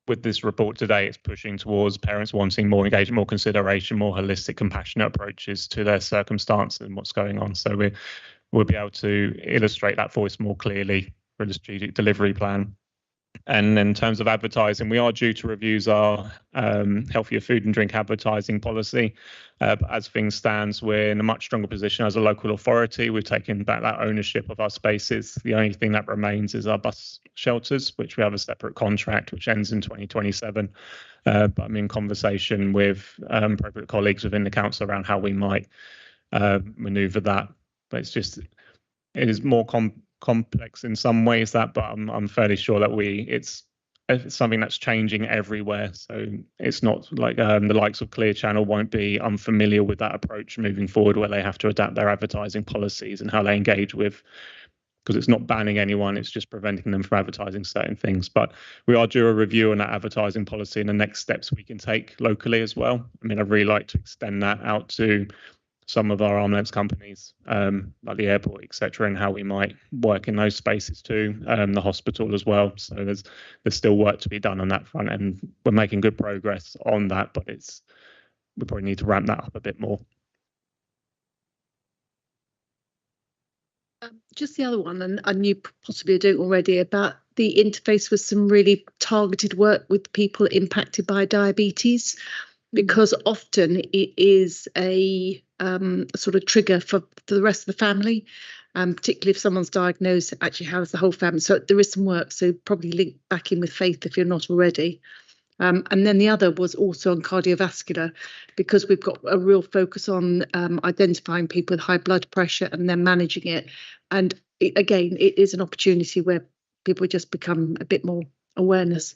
with this report today, it's pushing towards parents wanting more engagement, more consideration, more holistic, compassionate approaches to their circumstance and what's going on. So we'll be able to illustrate that voice more clearly for the strategic delivery plan. And in terms of advertising, we are due to review our healthier food and drink advertising policy. But as things stand, we're in a much stronger position as a local authority. We've taken back that ownership of our spaces. The only thing that remains is our bus shelters, which we have a separate contract, which ends in 2027. But I'm in conversation with appropriate colleagues within the council around how we might manoeuvre that. But it is more complex in some ways, but I'm fairly sure that it's something that's changing everywhere. So it's not like the likes of Clear Channel won't be unfamiliar with that approach moving forward, where they have to adapt their advertising policies and how they engage with, because it's not banning anyone, it's just preventing them from advertising certain things. But we are due a review on that advertising policy and the next steps we can take locally as well. I mean, I'd really like to extend that out to some of our arm-length companies, like the airport, etc., and how we might work in those spaces too, the hospital as well. So there's still work to be done on that front, and we're making good progress on that, but we probably need to ramp that up a bit more. Just the other one, and you possibly are doing already, about the interface with some really targeted work with people impacted by diabetes, because often it is a sort of trigger for the rest of the family, particularly if someone's diagnosed, actually how is the whole family. So there is some work, so probably link back in with Faith if you're not already. And then the other was also on cardiovascular, because we've got a real focus on identifying people with high blood pressure and then managing it. And again, it is an opportunity where people just become a bit more awareness.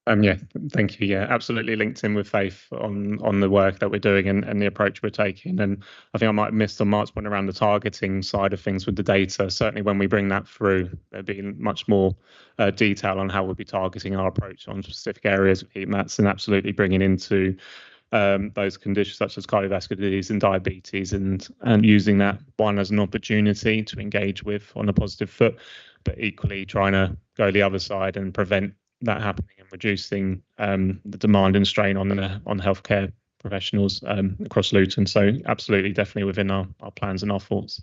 Yeah, thank you. Yeah, absolutely linked in with Faith on the work that we're doing and the approach we're taking. And I think I might have missed on Mark's point around the targeting side of things with the data. Certainly when we bring that through, there'll be much more detail on how we'll be targeting our approach on specific areas of heat mats, and absolutely bringing into those conditions such as cardiovascular disease and diabetes, and using that one as an opportunity to engage with on a positive foot, but equally trying to go the other side and prevent that happening and reducing the demand and strain on healthcare professionals across Luton. So absolutely, definitely within our plans and our thoughts.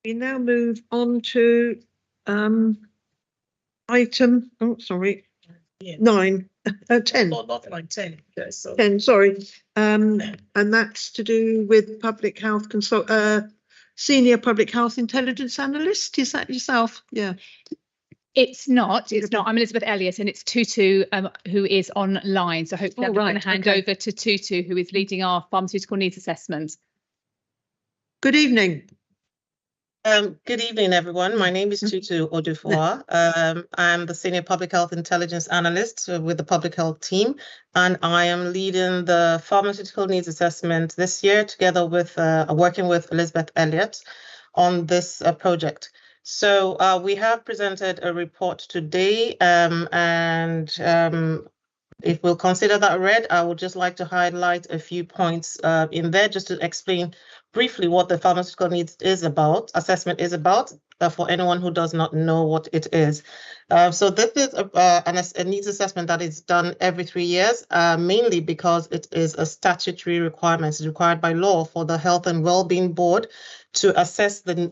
We now move on to item, 9, 10. Not like 10. Yes, so. 10, sorry. And that's to do with public health senior public health intelligence analyst. Is that yourself? Yeah. It's not. I'm Elizabeth Elliott, and it's Tutu who is online. So hopefully I'm going to hand over to Tutu, who is leading our pharmaceutical needs assessment. Good evening. Good evening, everyone. My name is Tutu Odufoa. I'm the Senior Public Health Intelligence Analyst with the Public Health team, and I am leading the Pharmaceutical Needs Assessment this year, together with working with Elizabeth Elliott on this project. So we have presented a report today, and if we'll consider that read, I would just like to highlight a few points in there just to explain briefly what the pharmaceutical needs assessment is about, for anyone who does not know what it is. So this is a needs assessment that is done every 3 years, mainly because it is a statutory requirement. It's required by law for the Health and Wellbeing Board to assess the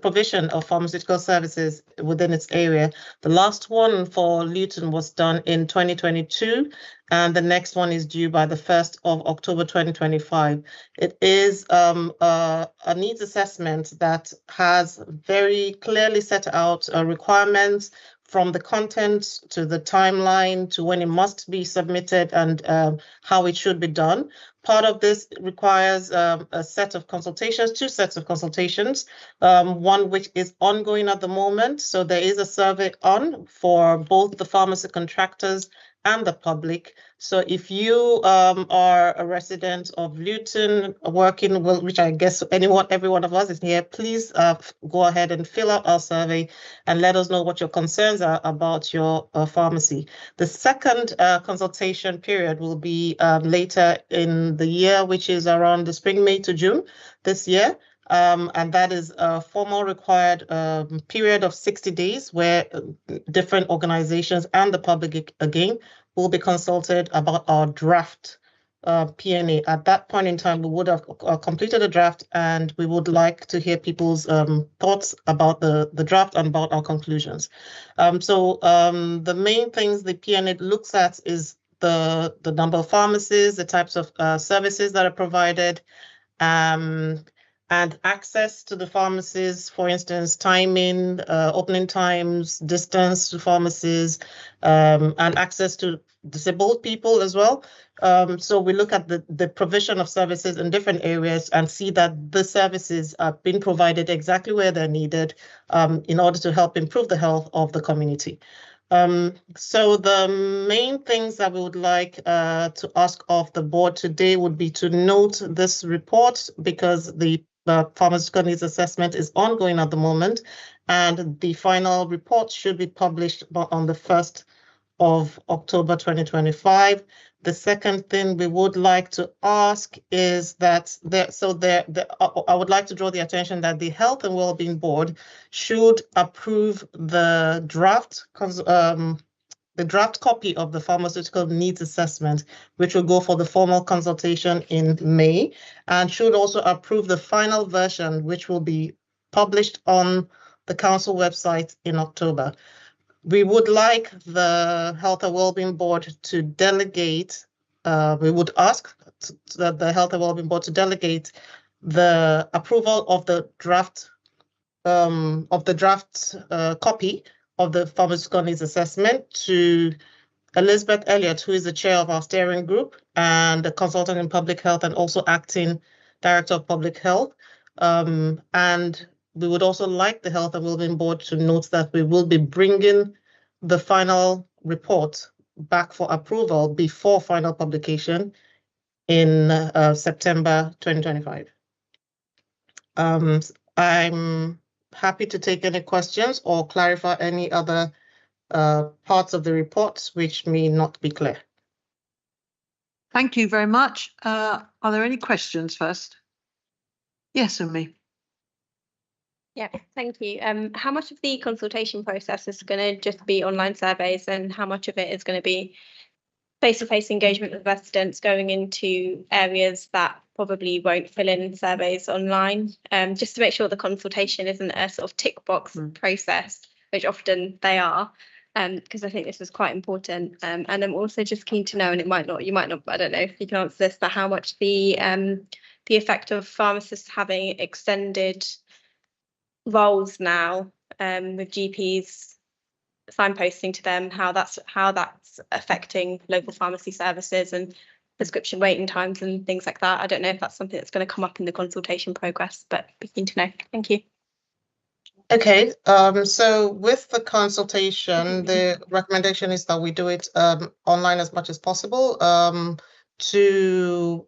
provision of pharmaceutical services within its area. The last one for Luton was done in 2022, and the next one is due by the 1st of October 2025. It is a needs assessment that has very clearly set out requirements, from the content to the timeline to when it must be submitted and how it should be done. Part of this requires a set of consultations, 2 sets of consultations, one which is ongoing at the moment. So there is a survey on for both the pharmacy contractors and the public. So if you are a resident of Luton working, which I guess every one of us is here, please go ahead and fill out our survey and let us know what your concerns are about your pharmacy. The second consultation period will be later in the year, which is around the spring, May to June this year. And that is a formal required period of 60 days where different organizations and the public again will be consulted about our draft P&A. At that point in time, we would have completed a draft, and we would like to hear people's thoughts about the draft and about our conclusions. So the main things the P&A looks at is the number of pharmacies, the types of services that are provided, and access to the pharmacies, for instance, timing, opening times, distance to pharmacies, and access to disabled people as well. So we look at the provision of services in different areas and see that the services are being provided exactly where they're needed in order to help improve the health of the community. So the main things that we would like to ask of the board today would be to note this report, because the pharmaceutical needs assessment is ongoing at the moment, and the final report should be published on the 1st of October 2025. The second thing we would like to ask is that I would like to draw the attention that the Health and Wellbeing Board should approve the draft copy of the pharmaceutical needs assessment, which will go for the formal consultation in May, and should also approve the final version, which will be published on the council website in October. We would like the Health and Wellbeing Board to delegate, we would ask the Health and Wellbeing Board to delegate the approval of the draft copy of the pharmaceutical needs assessment to Elizabeth Elliott, who is the chair of our steering group and a consultant in public health and also acting director of public health. And we would also like the Health and Wellbeing Board to note that we will be bringing the final report back for approval before final publication in September 2025. I'm happy to take any questions or clarify any other parts of the report which may not be clear. Thank you very much. Are there any questions first? Yes, Umi. Yeah, thank you. How much of the consultation process is going to just be online surveys, and how much of it is going to be face-to-face engagement with residents going into areas that probably won't fill in surveys online, just to make sure the consultation isn't a sort of tick box process, which often they are, because I think this is quite important. And I'm also just keen to know, and you might not, I don't know if you can answer this, but how much the effect of pharmacists having extended roles now with GPs signposting to them, how that's affecting local pharmacy services and prescription waiting times and things like that. I don't know if that's something that's going to come up in the consultation progress, but be keen to know. Thank you. Okay, so with the consultation, the recommendation is that we do it online as much as possible to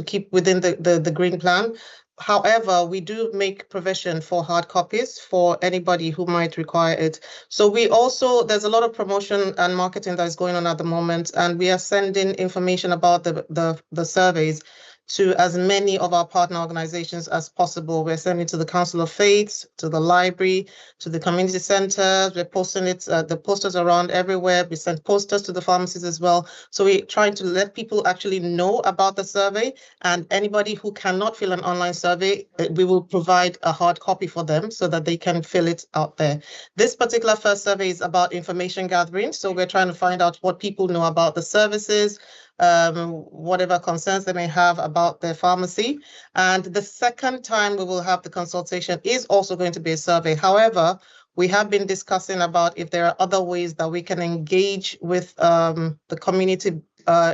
keep within the green plan. However, we do make provision for hard copies for anybody who might require it. So there's a lot of promotion and marketing that is going on at the moment, and we are sending information about the surveys to as many of our partner organizations as possible. We're sending to the Council of Faiths, to the library, to the community centers. We're posting the posters around everywhere. We send posters to the pharmacies as well. So we're trying to let people actually know about the survey, and anybody who cannot fill an online survey, we will provide a hard copy for them so that they can fill it out there. This particular first survey is about information gathering. So we're trying to find out what people know about the services, whatever concerns they may have about their pharmacy. And the second time we will have the consultation is also going to be a survey. However, we have been discussing about if there are other ways that we can engage with the community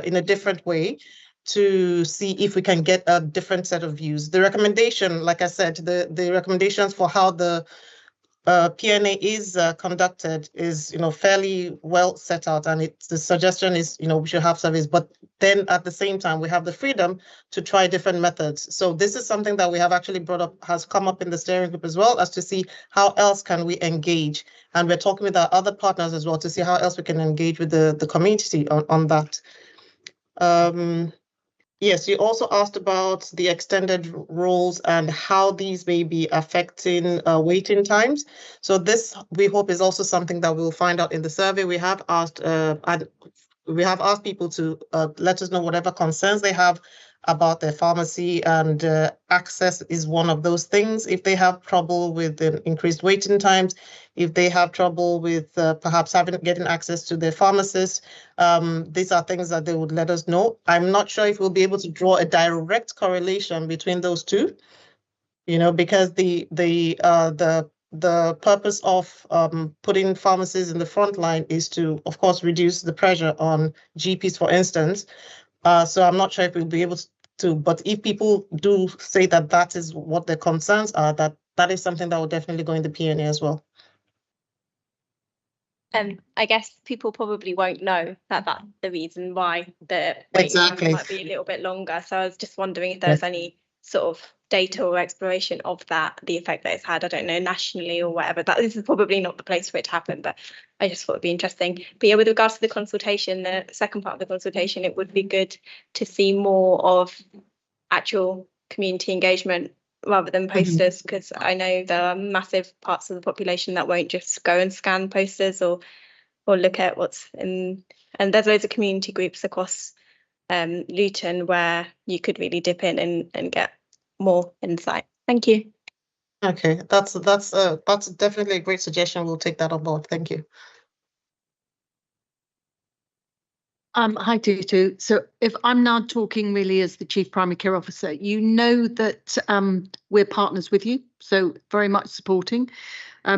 in a different way to see if we can get a different set of views. The recommendation, like I said, the recommendations for how the PNA is conducted is, fairly well set out, and the suggestion is, we should have surveys, but then at the same time, we have the freedom to try different methods. So this is something that we have actually brought up, has come up in the steering group as well, as to see how else can we engage. And we're talking with our other partners as well to see how else we can engage with the community on that. Yes, you also asked about the extended roles and how these may be affecting waiting times. So this, we hope, is also something that we'll find out in the survey. We have asked people to let us know whatever concerns they have about their pharmacy, and access is one of those things. If they have trouble with the increased waiting times, if they have trouble with perhaps getting access to their pharmacist, these are things that they would let us know. I'm not sure if we'll be able to draw a direct correlation between those two, because the purpose of putting pharmacists in the front line is to, of course, reduce the pressure on GPs, for instance. So I'm not sure if we'll be able to, but if people do say that that is what their concerns are, that is something that will definitely go in the PNA as well. I guess people probably won't know that that's the reason why the waiting time might be a little bit longer. So I was just wondering if there's any sort of data or exploration of that, the effect that it's had, I don't know, nationally or whatever. That this is probably not the place for it to happen, but I just thought it'd be interesting. But yeah, with regards to the consultation, the second part of the consultation, it would be good to see more of actual community engagement rather than posters, because I know there are massive parts of the population that won't just go and scan posters or look at what's in, and there's loads of community groups across Luton where you could really dip in and get more insight. Thank you. Okay, that's definitely a great suggestion. We'll take that on board. Thank you. Hi, Tutu. So if I'm now talking really as the Chief Primary Care Officer, you know that we're partners with you, so very much supporting.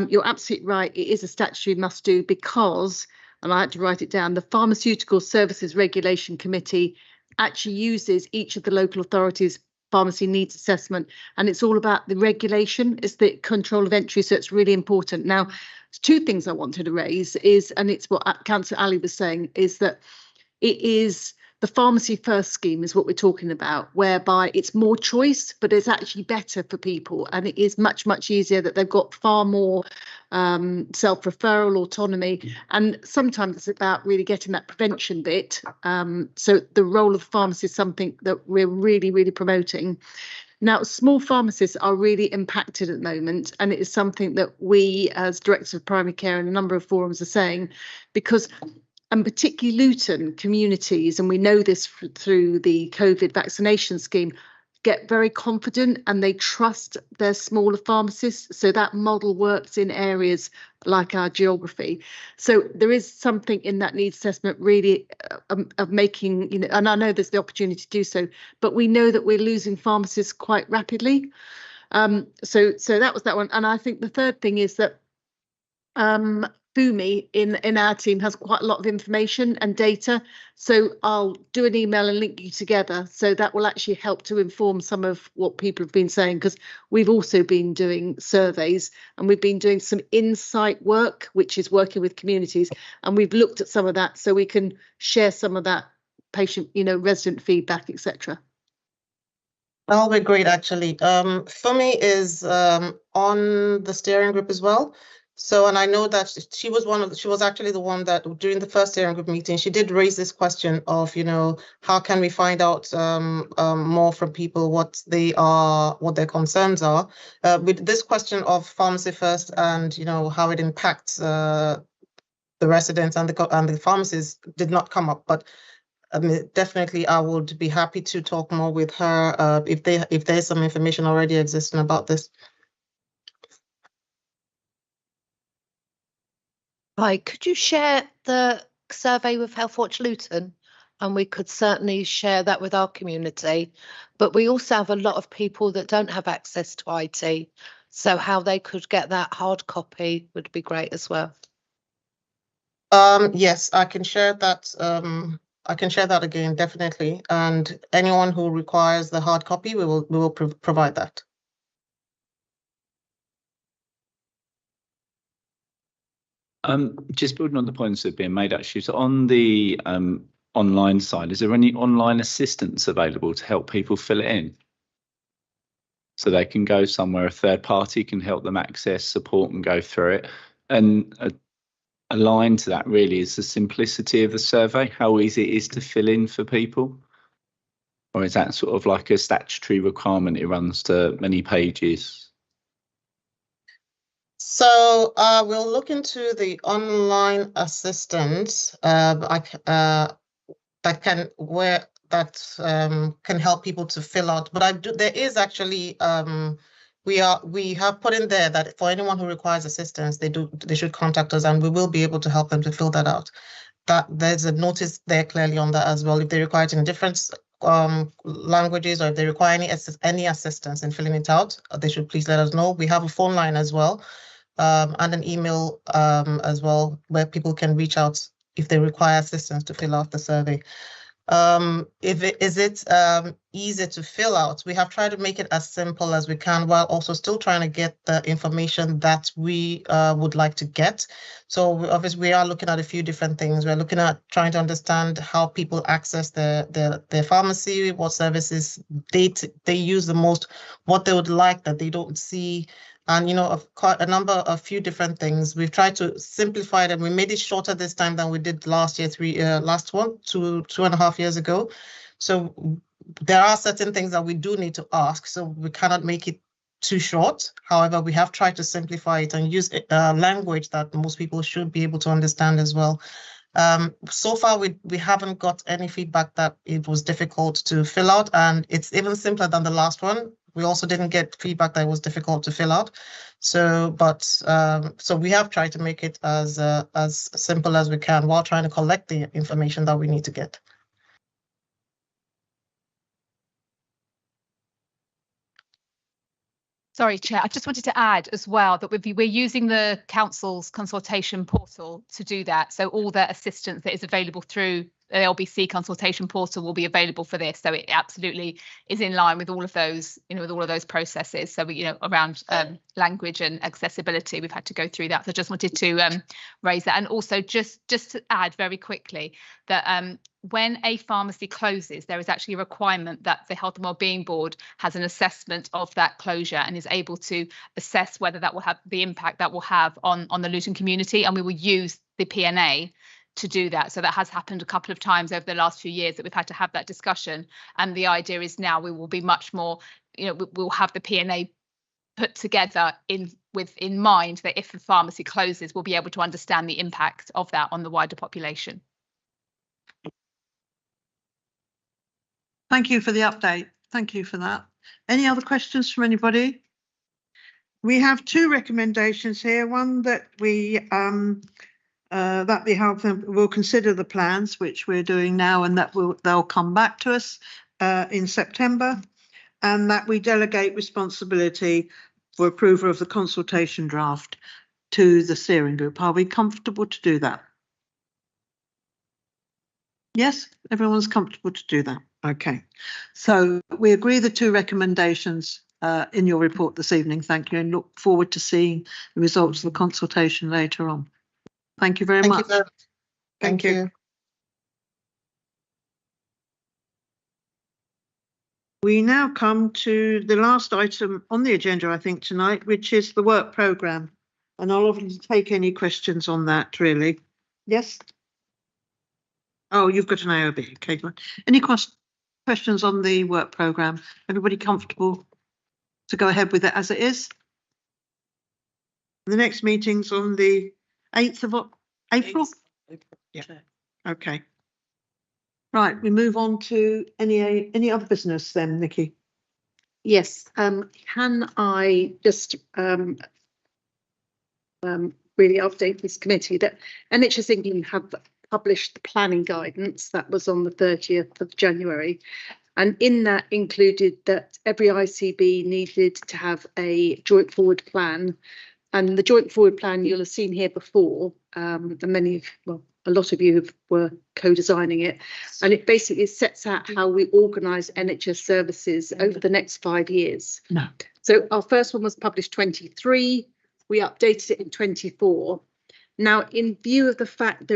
You're absolutely right. It is a statutory must do because, and I had to write it down, the Pharmaceutical Services Regulation Committee actually uses each of the local authorities' pharmacy needs assessment, and it's all about the regulation, it's the control of entry, so it's really important. Now, there's two things I wanted to raise is, and it's what Councillor Ali was saying, is that it is the Pharmacy First scheme is what we're talking about, whereby it's more choice, but it's actually better for people, and it is much, much easier, that they've got far more self-referral autonomy, and sometimes it's about really getting that prevention bit. So the role of the pharmacist is something that we're really, really promoting. Now, small pharmacists are really impacted at the moment, and it is something that we as Directors of Primary Care in a number of forums are saying, because and particularly Luton communities, and we know this through the COVID vaccination scheme, get very confident and they trust their smaller pharmacists. So that model works in areas like our geography. So there is something in that needs assessment really of making, you know, and I know there's the opportunity to do so, but we know that we're losing pharmacists quite rapidly. So that was that one. And I think the third thing is that Boomi in our team has quite a lot of information and data, so I'll do an email and link you together, so that will actually help to inform some of what people have been saying, because we've also been doing surveys and we've been doing some insight work, which is working with communities, and we've looked at some of that so we can share some of that patient, you know, resident feedback, etc. That'll be great, actually. Fumi is on the steering group as well. So, and I know that she was actually the one that during the first steering group meeting, she did raise this question of, you know, how can we find out more from people what their concerns are, with this question of pharmacy first and, you know, how it impacts the residents and the pharmacies did not come up, but definitely I would be happy to talk more with her if there's some information already existing about this. Hi, could you share the survey with Healthwatch Luton? And we could certainly share that with our community. But we also have a lot of people that don't have access to IT. So how they could get that hard copy would be great as well. Yes, I can share that. I can share that again, definitely. And anyone who requires the hard copy, we will provide that. Just building on the points that are being made, actually, so on the online side, is there any online assistance available to help people fill it in? So they can go somewhere, a third party can help them access support and go through it. And aligned to that really is the simplicity of the survey, how easy it is to fill in for people? Or is that sort of like a statutory requirement, it runs to many pages? So we'll look into the online assistance that can help people to fill out. But there is actually we have put in there that for anyone who requires assistance, they should contact us, and we will be able to help them to fill that out. That there's a notice there clearly on that as well. If they require it in different languages, or if they require any assistance in filling it out, they should please let us know. We have a phone line as well. And an email as well, where people can reach out if they require assistance to fill out the survey. Is it easy to fill out? We have tried to make it as simple as we can while also still trying to get the information that we would like to get. So obviously we are looking at a few different things. We're looking at trying to understand how people access their pharmacy, what services they use the most, what they would like that they don't see. And, a few different things. We've tried to simplify them. We made it shorter this time than we did last year, two and a half years ago. So there are certain things that we do need to ask. So we cannot make it too short. However, we have tried to simplify it and use language that most people should be able to understand as well. So far, we haven't got any feedback that it was difficult to fill out, and it's even simpler than the last one. We also didn't get feedback that it was difficult to fill out. So we have tried to make it as simple as we can while trying to collect the information that we need to get. Sorry, Chair, I just wanted to add as well that we're using the council's consultation portal to do that. So all the assistance that is available through the LBC consultation portal will be available for this. So it absolutely is in line with all of those, with all of those processes. So we, around language and accessibility, we've had to go through that. So I just wanted to raise that. And also just to add very quickly that when a pharmacy closes, there is actually a requirement that the Health and Wellbeing Board has an assessment of that closure and is able to assess whether that will have the impact that will have on the Luton community. And we will use the P&A to do that. So that has happened a couple of times over the last few years that we've had to have that discussion. And the idea is now we will be much more, we'll have the P&A put together in mind that if the pharmacy closes, we'll be able to understand the impact of that on the wider population. Thank you for the update. Thank you for that. Any other questions from anybody? We have two recommendations here. One that we will consider the plans, which we're doing now, and they'll come back to us in September, and that we delegate responsibility for approval of the consultation draft to the steering group. Are we comfortable to do that? Yes, everyone's comfortable to do that. Okay, so we agree the two recommendations in your report this evening. Thank you, and look forward to seeing the results of the consultation later on. Thank you very much. Thank you. We now come to the last item on the agenda, I think, tonight, which is the work programme. And I'll obviously take any questions on that, really. Yes? Oh, you've got an AOB. Okay, good. Any questions on the work programme? Everybody comfortable to go ahead with it as it is? The next meeting's on the 8th of April? Yeah. Okay. Right, we move on to any other business then, Nikki? Yes, can I just really update this committee that NHS England have published the planning guidance that was on the 30th of January, and in that included that every ICB needed to have a joint forward plan. And the joint forward plan you'll have seen here before, and a lot of you were co-designing it, and it basically sets out how we organise NHS services over the next 5 years. No. So our first one was published 23, we updated it in 24. Now, in view of the fact there